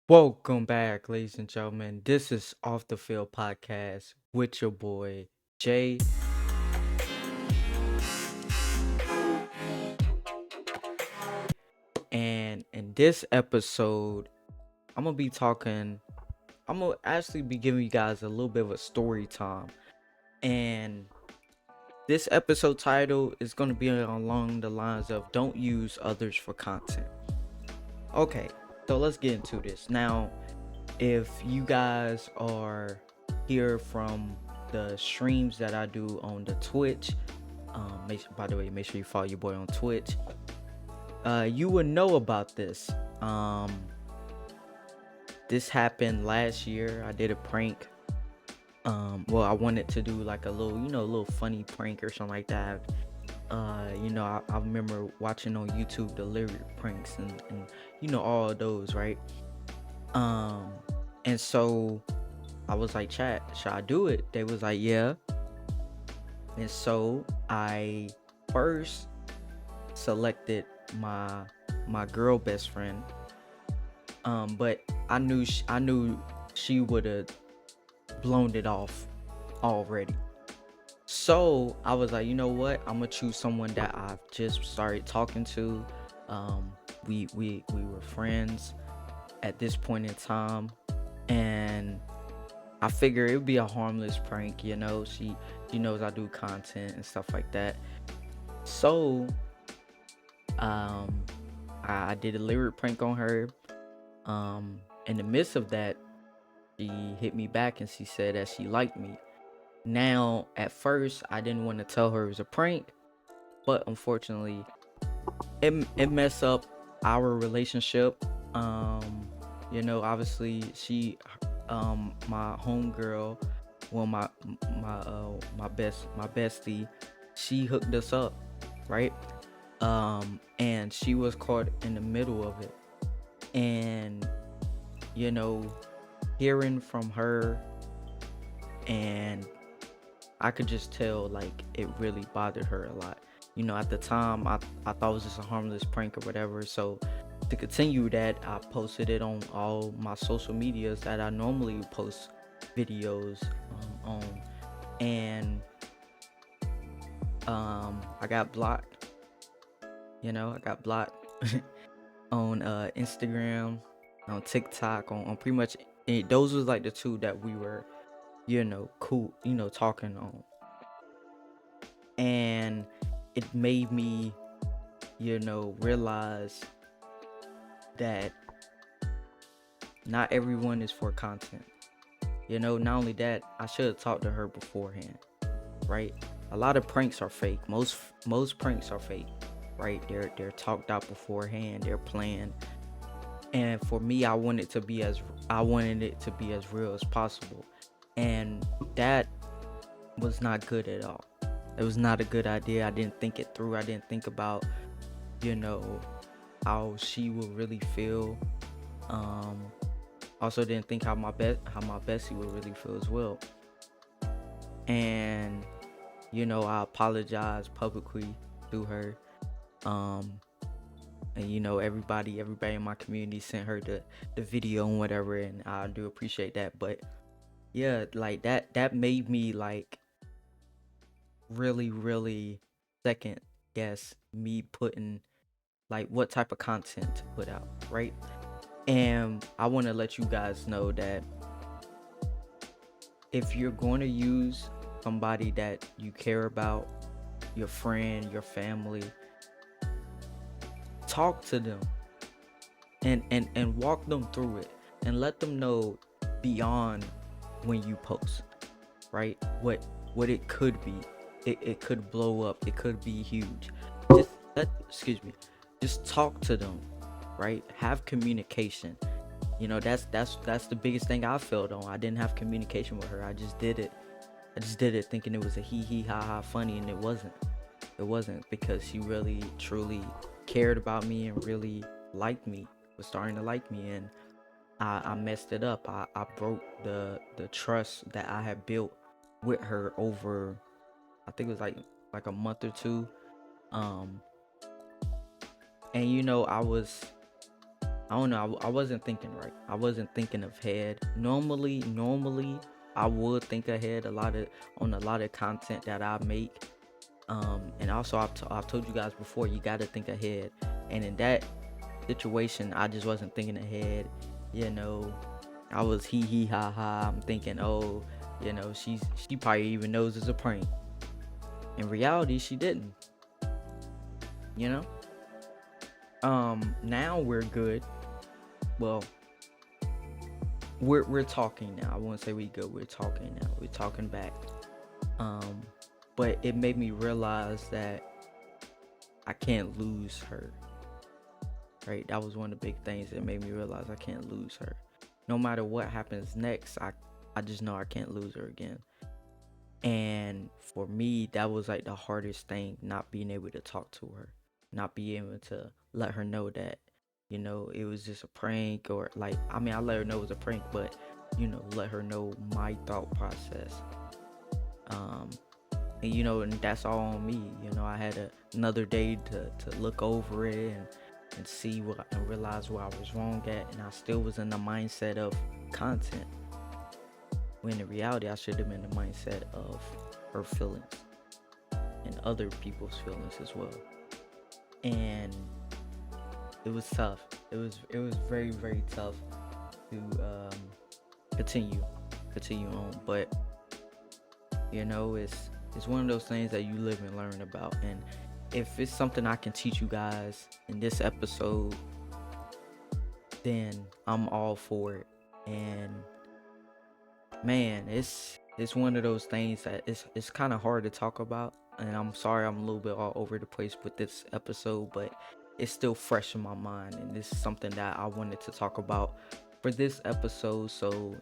Welcome back, ladies and gentlemen. This is Off the Field Podcast with your boy Jay. And in this episode, I'm gonna be talking, I'm gonna actually be giving you guys a little bit of a story time. And this episode title is gonna be along the lines of Don't Use Others for Content. Okay, so let's get into this. Now, if you guys are here from the streams that I do on the Twitch, by the way, make sure you follow your boy on Twitch. You would know about this. This happened last year. I did a prank. Well, I wanted to do like a little, a little funny prank or something like that. I remember watching on YouTube the lyric pranks and all of those, right? Um, and so I was like, chat, should I do it? They was like, yeah. And so I first selected my girl best friend. But I knew she would have blown it off already. So I was like, you know what? I'm gonna choose someone that I've just started talking to. We were friends at this point in time, and I figure it would be a harmless prank. She knows I do content and stuff like that. So I did a lyric prank on her. In the midst of that, she hit me back and she said that she liked me. Now, at first, I didn't want to tell her it was a prank, but unfortunately, it messed up our relationship. Obviously, my homegirl, well, my bestie, she hooked us up, right? And she was caught in the middle of it, and you know, hearing from her, and I could just tell like it really bothered her a lot. At the time, I thought it was just a harmless prank or whatever. So to continue that, I posted it on all my social medias that I normally post videos on, and I got blocked. I got blocked on Instagram, on TikTok, on pretty much those was like the two that we were, cool, talking on. And it made me, realize that not everyone is for content. Not only that, I should have talked to her beforehand, right? A lot of pranks are fake. Most pranks are fake, right? They're talked out beforehand. They're planned. And for me, I wanted it to be as real as possible. And that was not good at all. It was not a good idea. I didn't think it through. I didn't think about, how she would really feel. Also didn't think how my bestie would really feel as well. And I apologized publicly to her. And everybody in my community sent her the video and whatever, and I do appreciate that. But yeah, like that made me like really, really second guess me putting like what type of content to put out, right? And I want to let you guys know that if you're going to use somebody that you care about, your friend, your family, talk to them and walk them through it and let them know beyond when you post, right? What it could be. It could blow up. It could be huge. Just talk to them, right? Have communication. That's the biggest thing I felt on. I didn't have communication with her. I just did it thinking it was a hee ha ha funny, and it wasn't because she really truly cared about me and really liked me, was starting to like me. And I messed it up. I broke the trust that I had built with her over, I think it was like a month or two. And I was I don't know. I wasn't thinking right. I wasn't thinking ahead. Normally, I would think ahead a lot of content that I make. And also I've told you guys before, you got to think ahead. And in that situation, I just wasn't thinking ahead. You know, I was hee hee ha ha. I'm thinking, oh, she probably even knows it's a prank. In reality, she didn't. You know. Now we're good. Well, we're talking now. I won't say we good. We're talking now. We're talking back. Um, but it made me realize that I can't lose her. Right? That was one of the big things that made me realize I can't lose her. No matter what happens next, I just know I can't lose her again. And for me, that was like the hardest thing, not being able to talk to her, not being able to let her know that, it was just a prank, or like, I mean, I let her know it was a prank, but, let her know my thought process. Um, and that's all on me. I had another day to look over it and see and realize where I was wrong at, and I still was in the mindset of content. When in reality, I should have been in the mindset of her feelings and other people's feelings as well. And it was tough. It was very, very tough to continue continue on. But it's one of those things that you live and learn about. And if it's something I can teach you guys in this episode, then I'm all for it. And man, it's one of those things that it's kind of hard to talk about, and I'm sorry I'm a little bit all over the place with this episode, but it's still fresh in my mind, and this is something that I wanted to talk about for this episode. So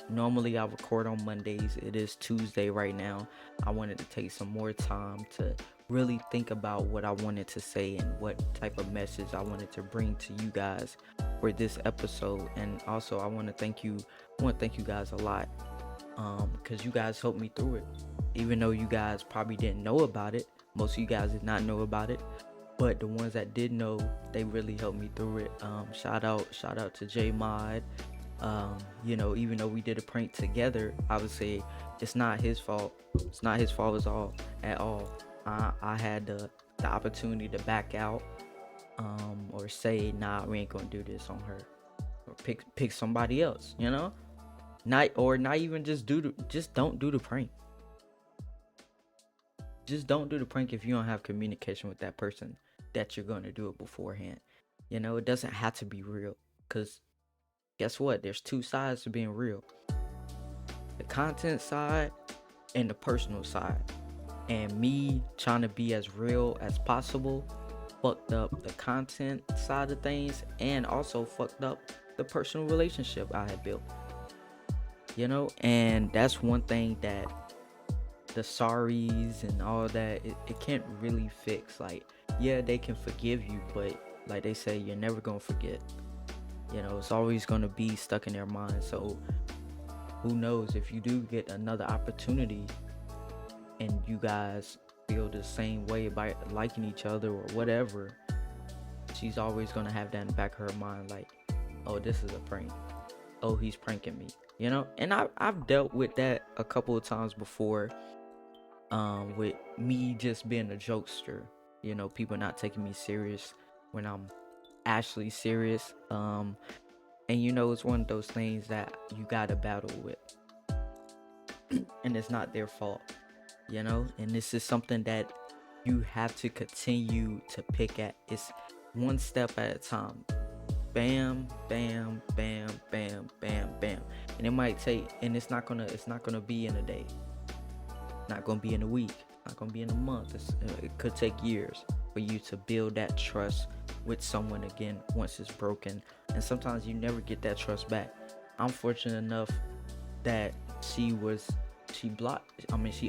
normally I record on Mondays. It is Tuesday right now. I wanted to take some more time to really think about what I wanted to say and what type of message I wanted to bring to you guys for this episode. And also I want to thank you guys a lot, because you guys helped me through it. Even though you guys probably didn't know about it, most of you guys did not know about it, but the ones that did know, they really helped me through it. Shout out to J Mod. Even though we did a prank together, I would say it's not his fault. It's not his fault at all. I had the opportunity to back out, or say, nah, we ain't gonna do this on her, or pick somebody else. Not even just don't do the prank. Just don't do the prank if you don't have communication with that person that you're gonna do it beforehand. It doesn't have to be real, because guess what? There's two sides to being real: the content side and the personal side. And me trying to be as real as possible fucked up the content side of things, and also fucked up the personal relationship I had built. And that's one thing that the sorries and all that, it can't really fix. Like, yeah, they can forgive you, but like they say, you're never gonna forget. It's always gonna be stuck in their mind. So who knows, if you do get another opportunity and you guys feel the same way about liking each other or whatever, she's always gonna have that in the back of her mind, like, oh, this is a prank. Oh, he's pranking me. And I've dealt with that a couple of times before, with me just being a jokester. People not taking me serious when I'm actually serious. And it's one of those things that you gotta battle with, and it's not their fault. And this is something that you have to continue to pick at. It's one step at a time. Bam, bam, bam, bam, bam, bam. And it might take, and it's not gonna be in a day, not gonna be in a week, not gonna be in a month. It could take years for you to build that trust with someone again once it's broken. And sometimes you never get that trust back. I'm fortunate enough that she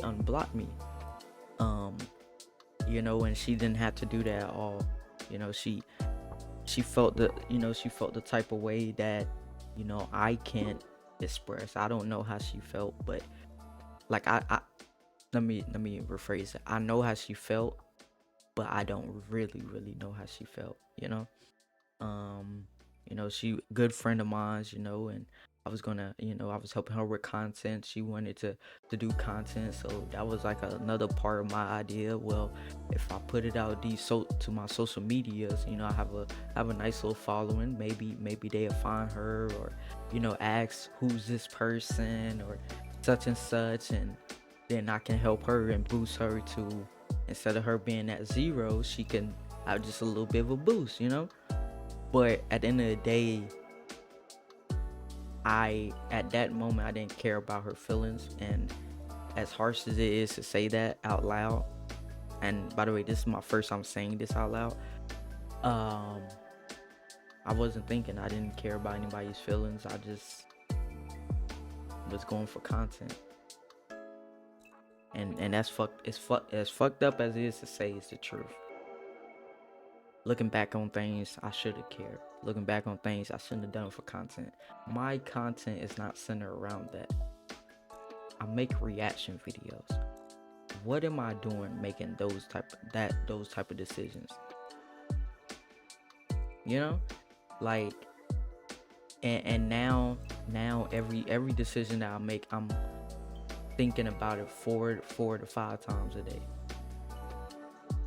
unblocked me. And she didn't have to do that at all. She felt the type of way that I can't express. I don't know how she felt, but like, I let me rephrase it. I know how she felt, but I don't really know how she felt. um She good friend of mine, and I was helping her with content. She wanted to do content, so that was like another part of my idea. Well, if I put it out to my social medias, I have a nice little following. Maybe they'll find her, or ask who's this person or such and such, and then I can help her and boost her to, instead of her being at zero, she can have just a little bit of a boost. But at the end of the day, at that moment, I didn't care about her feelings. And as harsh as it is to say that out loud, and by the way, this is my first time saying this out loud, um, I wasn't thinking. I didn't care about anybody's feelings. I just was going for content. And that's as fucked up as it is to say, it's the truth. Looking back on things I should have cared. Looking back on things I shouldn't have done for content. My content is not centered around that. I make reaction videos. What am I doing making those type of decisions? You know? Like, and now every decision that I make, I'm thinking about it four to five times a day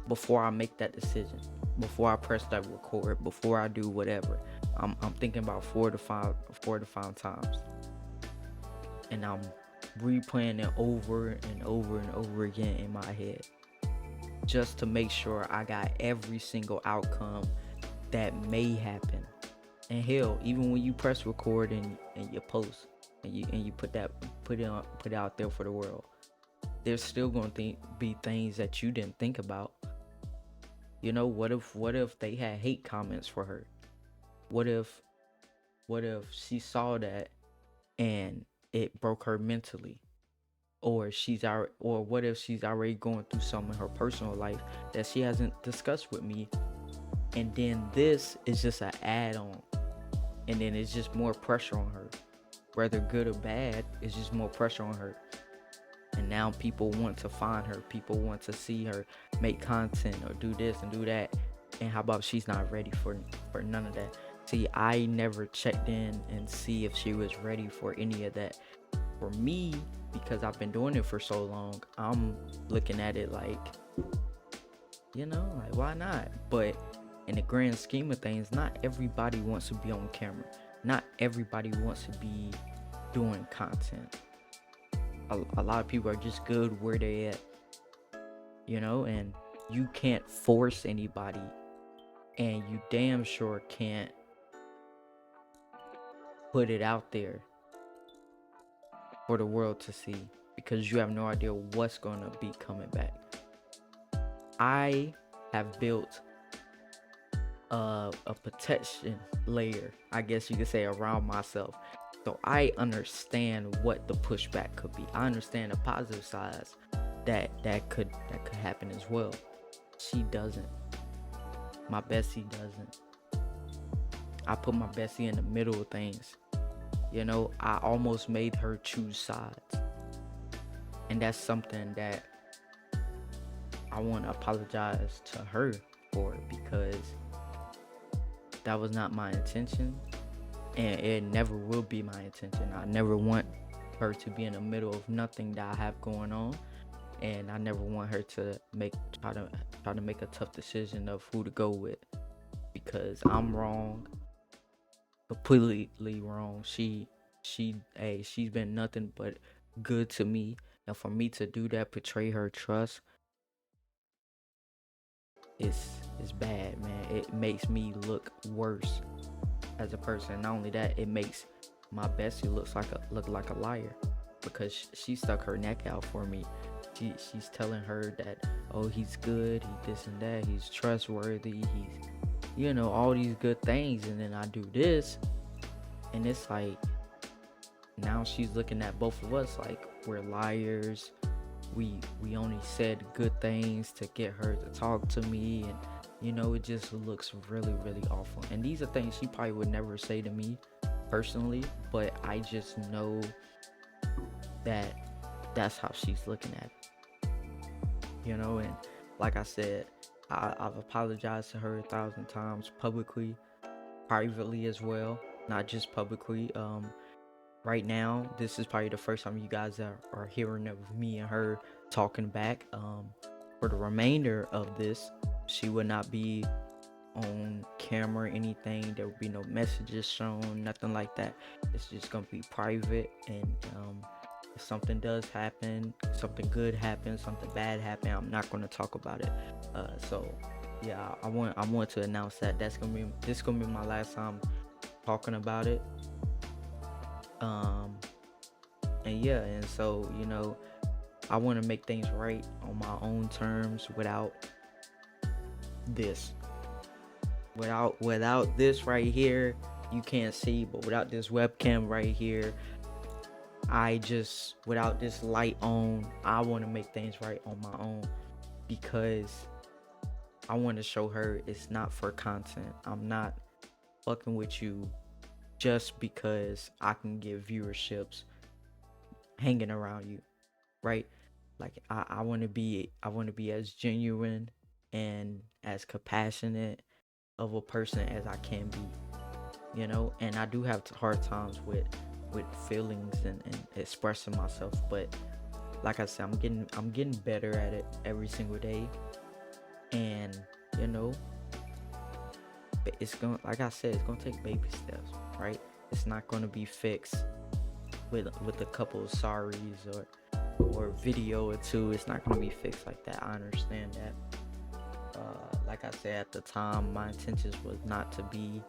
before I make that decision, before I press that record, before I do whatever. I'm thinking about four to five times, and I'm replaying it over and over and over again in my head, just to make sure I got every single outcome that may happen. And hell, even when you press record and you post and you put it out there for the world, there's still going to be things that you didn't think about. What if they had hate comments for her? What if she saw that and it broke her mentally? Or what if she's already going through something in her personal life that she hasn't discussed with me, and then this is just an add-on, and then it's just more pressure on her, whether good or bad. It's just more pressure on her. And now people want to find her. People want to see her make content or do this and do that. And how about she's not ready for none of that? See, I never checked in and see if she was ready for any of that. For me, because I've been doing it for so long, I'm looking at it like, like, why not? But in the grand scheme of things, not everybody wants to be on camera. Not everybody wants to be doing content. A lot of people are just good where they at, and you can't force anybody, and you damn sure can't put it out there for the world to see, because you have no idea what's going to be coming back. I have built a protection layer, I guess you could say, around myself. So I understand what the pushback could be. I understand the positive sides that could happen as well. She doesn't. My bestie doesn't. I put my bestie in the middle of things. I almost made her choose sides. And that's something that I want to apologize to her for, because that was not my intention. And it never will be my intention. I never want her to be in the middle of nothing that I have going on, and I never want her to try to make a tough decision of who to go with, because I'm wrong, completely wrong. She's been nothing but good to me, and for me to do that, betray her trust, it's bad, man. It makes me look worse as a person. Not only that, it makes my bestie look like a liar, because she stuck her neck out for me. She's telling her that, oh, he's good, he this and that, he's trustworthy, he's all these good things, and then I do this, and it's like, now she's looking at both of us like we're liars. We only said good things to get her to talk to me, and it just looks really, really awful. And these are things she probably would never say to me personally, but I just know that that's how she's looking at it. And like I said, I've apologized to her 1,000 times publicly, privately as well, not just publicly. Right now, this is probably the first time you guys are hearing of me and her talking back. For the remainder of this, she would not be on camera or anything. There will be no messages shown, nothing like that. It's just gonna be private. And if something does happen, something good happens, something bad happen, I'm not gonna talk about it. So yeah, I want to announce that this gonna be my last time talking about it. Um, and yeah, and so I want to make things right on my own terms without this. Without this right here, you can't see, but without this webcam right here, without this light on, I want to make things right on my own, because I want to show her it's not for content. I'm not fucking with you just because I can get viewerships hanging around you, right? Like I want to be as genuine and as compassionate of a person as I can be, and I do have hard times with feelings and expressing myself, but like I said, I'm getting better at it every single day. And you know it's going like I said, it's gonna take baby steps, right? It's not gonna be fixed with a couple of sorries or video or two. It's not gonna be fixed like that. I understand that. Like I said, at the time, my intentions was not to be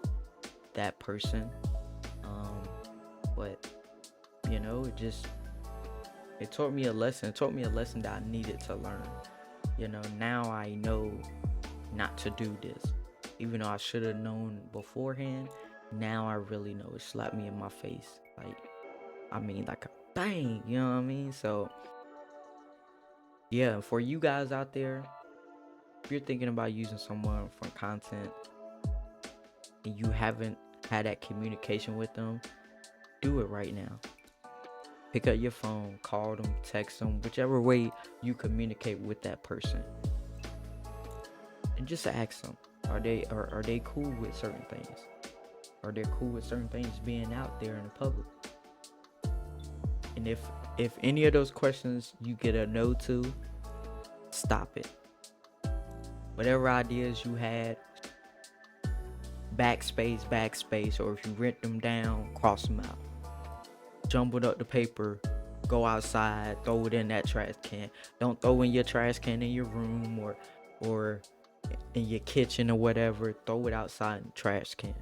that person. But it taught me a lesson. It taught me a lesson that I needed to learn. Now I know not to do this. Even though I should have known beforehand, now I really know. It slapped me in my face. Like a bang, you know what I mean? So, yeah, for you guys out there, if you're thinking about using someone for content and you haven't had that communication with them, do it right now. Pick up your phone, call them, text them, whichever way you communicate with that person. And just ask them, are they cool with certain things? Are they cool with certain things being out there in the public? And if any of those questions you get a no to, stop it. Whatever ideas you had, backspace, or if you write them down, cross them out. Jumbled up the paper, go outside, throw it in that trash can. Don't throw in your trash can in your room or in your kitchen or whatever. Throw it outside in the trash can.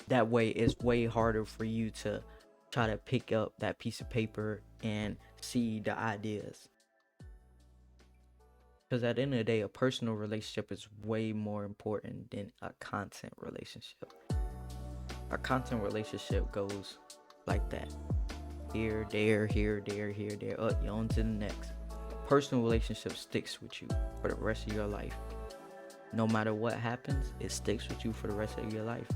That way it's way harder for you to try to pick up that piece of paper and see the ideas. Because at the end of the day, a personal relationship is way more important than a content relationship. A content relationship goes like that. Here, there, here, there, here, there. You're on to the next. A personal relationship sticks with you for the rest of your life. No matter what happens, it sticks with you for the rest of your life.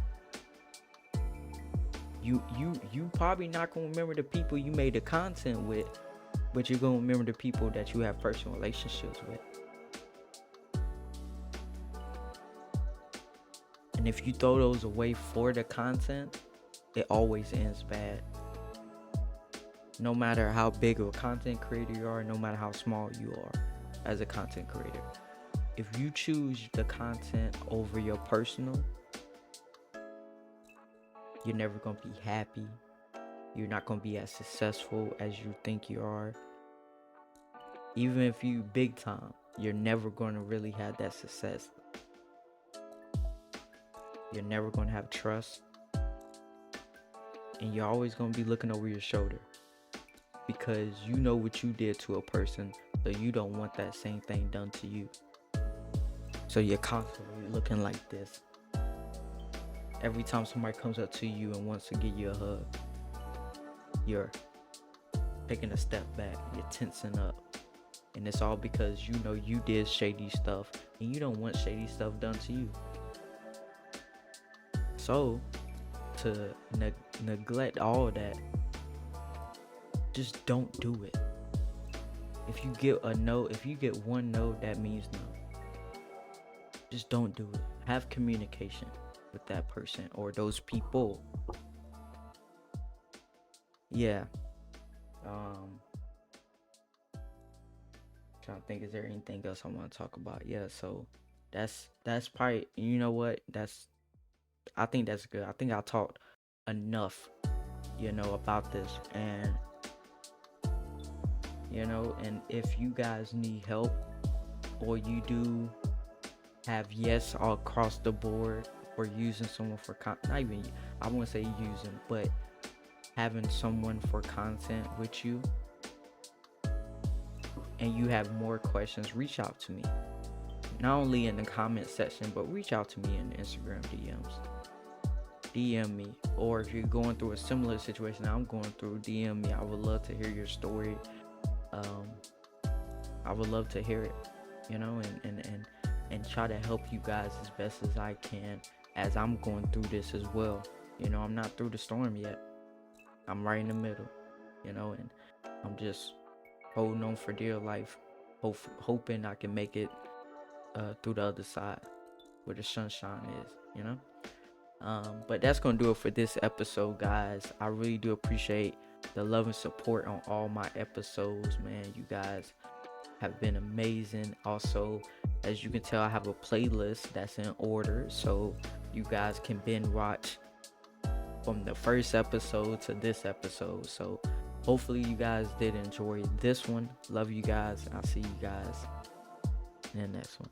You probably not gonna remember the people you made the content with, but you're gonna remember the people that you have personal relationships with. And if you throw those away for the content, it always ends bad. No matter how big of a content creator you are, no matter how small you are as a content creator, if you choose the content over your personal, you're never going to be happy. You're not going to be as successful as you think you are. Even if you big time, you're never going to really have that success. You're never going to have trust. And you're always going to be looking over your shoulder, because you know what you did to a person, so you don't want that same thing done to you. So you're constantly looking like this. Every time somebody comes up to you and wants to give you a hug, you're taking a step back, you're tensing up. And it's all because you know you did shady stuff and you don't want shady stuff done to you. So to neglect all that, just don't do it. If you get a no, if you get one no, that means no. Just don't do it. have communication with that person or those people. Yeah. Um, Trying to think, is there anything else I want to talk about? Yeah, so that's probably, you know what? I think that's good. I think I talked enough, about this. And and if you guys need help, or you do have yes all across the board, or using someone for not even, I won't say using, but having someone for content with you, and you have more questions, reach out to me. Not only in the comment section, but reach out to me in the Instagram DMs. DM me. Or if you're going through a similar situation I'm going through, DM me. I would love to hear your story. I would love to hear it, and try to help you guys as best as I can, as I'm going through this as well. I'm not through the storm yet. I'm right in the middle, and I'm just holding on for dear life, hoping I can make it through the other side where the sunshine is. But that's gonna do it for this episode, guys. I really do appreciate the love and support on all my episodes, man. You guys have been amazing. Also, as you can tell, I have a playlist that's in order, so you guys can binge watch from the first episode to this episode. So hopefully you guys did enjoy this one. Love you guys. I'll see you guys in the next one.